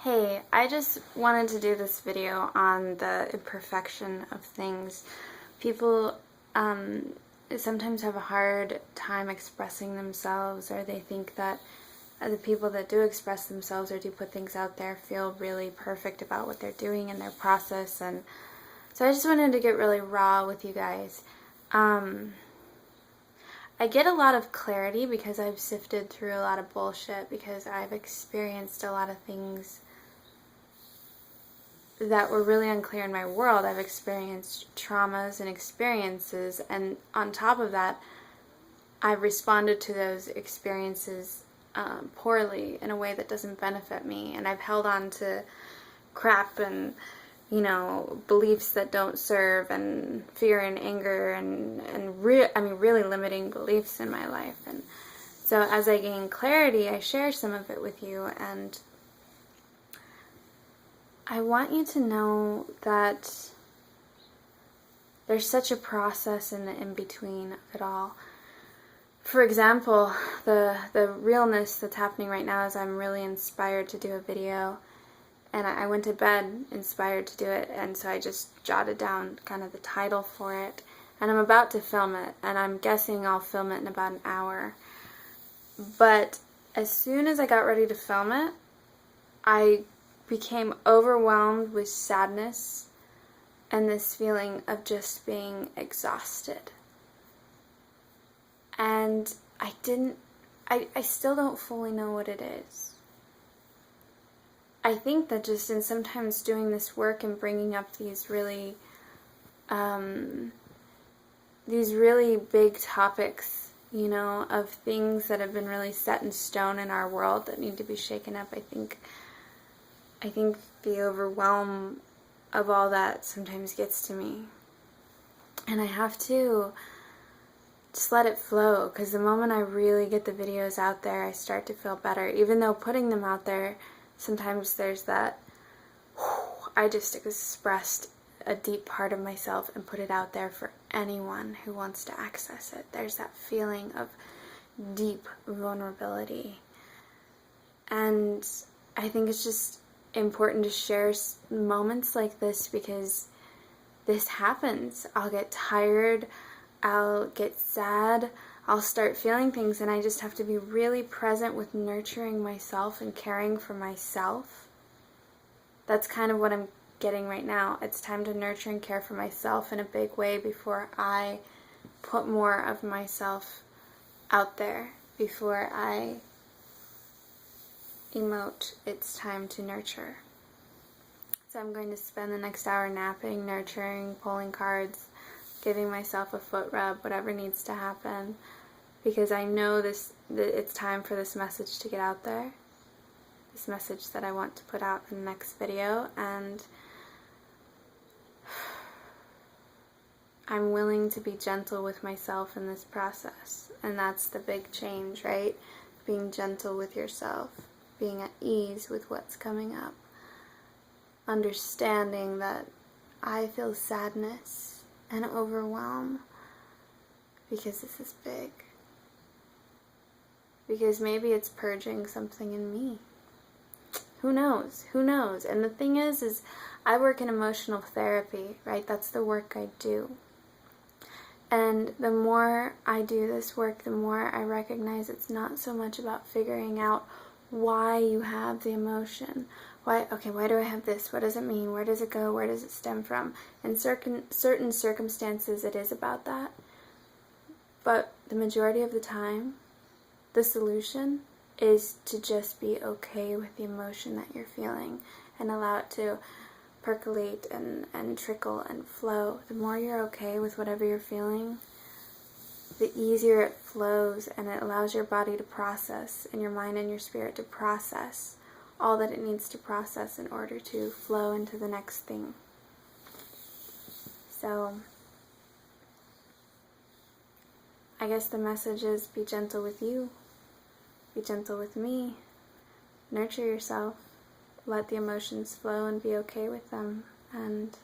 Hey, I just wanted to do this video on the imperfection of things. People sometimes have a hard time expressing themselves, or they think that the people that do express themselves or do put things out there feel really perfect about what they're doing in their process. And so I just wanted to get really raw with you guys. I get a lot of clarity because I've sifted through a lot of bullshit, because I've experienced a lot of things that were really unclear in my world. I've experienced traumas and experiences, and on top of that, I've responded to those experiences poorly in a way that doesn't benefit me, and I've held on to crap and beliefs that don't serve, and fear and anger and really limiting beliefs in my life. And so as I gain clarity, I share some of it with you, and I want you to know that there's such a process in the in-between of it all. For example, the realness that's happening right now is I'm really inspired to do a video. And I went to bed inspired to do it, and so I just jotted down kind of the title for it. And I'm about to film it, and I'm guessing I'll film it in about an hour. But as soon as I got ready to film it, I became overwhelmed with sadness and this feeling of just being exhausted. And I still don't fully know what it is. I think that just in sometimes doing this work and bringing up these really big topics, of things that have been really set in stone in our world that need to be shaken up, I think the overwhelm of all that sometimes gets to me. And I have to just let it flow, because the moment I really get the videos out there, I start to feel better. Even though putting them out there, sometimes there's that, I just expressed a deep part of myself and put it out there for anyone who wants to access it. There's that feeling of deep vulnerability. And I think it's just important to share moments like this, because this happens. I'll get tired, I'll get sad, I'll start feeling things, and I just have to be really present with nurturing myself and caring for myself. That's kind of what I'm getting right now. It's time to nurture and care for myself in a big way before I put more of myself out there, before I emote. It's time to nurture. So I'm going to spend the next hour napping, nurturing, pulling cards, giving myself a foot rub, whatever needs to happen, because I know that it's time for this message to get out there, this message that I want to put out in the next video. And I'm willing to be gentle with myself in this process, and that's the big change, right? Being gentle with yourself, being at ease with what's coming up, understanding that I feel sadness and overwhelm because this is big. Because maybe it's purging something in me. Who knows? Who knows? And the thing is I work in emotional therapy, right? That's the work I do. And the more I do this work, the more I recognize it's not so much about figuring out why you have the emotion. Why do I have this? What does it mean? Where does it go? Where does it stem from? In certain circumstances, it is about that. But the majority of the time, the solution is to just be okay with the emotion that you're feeling and allow it to percolate and trickle and flow. The more you're okay with whatever you're feeling, the easier it flows, and it allows your body to process, and your mind and your spirit to process all that it needs to process in order to flow into the next thing. So I guess the message is, be gentle with you, be gentle with me, nurture yourself, let the emotions flow and be okay with them, and